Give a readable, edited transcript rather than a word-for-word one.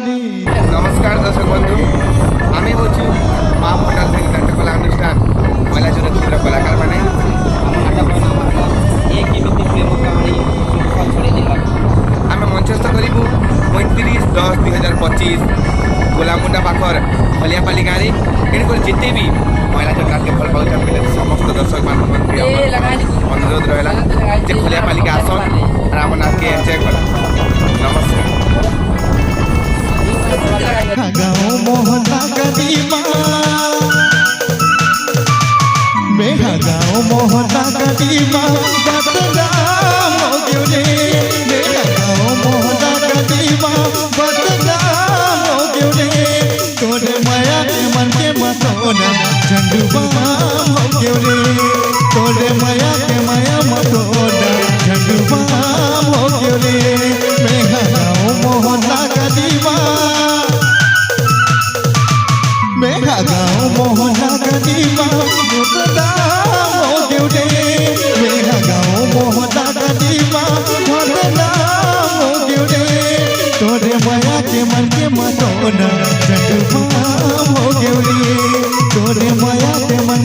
नमस्कार दर्शक बंधु आम हूँ माँ भटाल नाट्यकला अनुष्ठान मैलाचुर क्षेत्र कलाकार मैंने आम मंचस्थ करूँ 29/10/2025 गोलामुंडा पाखर हलियापाली गाँव में तेणुक जिते भी मैलाचुर नाट्य भल पाँच समस्त दर्शक मान अनुरोध रहा हलियापाली के आसन आम नाच के एंजॉय कर। नमस्कार। गाँव मोहल्ला कदीमा मेरा गाँव मोहल्ला कदीमा बदनाम हो गयो रे मेरा गाँव मोहल्ला कदीमा बदनाम हो गयो रे तोरे माया के मन के मतोना झंडू बाम हो गयो रे तोरे माया के माया मतोना झंडू बाम हो गयो रे मेरा गाँव मोहल्ला कदीमा मेरा गाँव मोहल्ला कदीमा बदनाम हो गयो रे मेरा गाँव मोहल्ला कदीमा बदनाम हो गयो रे तोरे माया के मन के मतोना झंडू बाम हो गयो रे तोरे माया के मन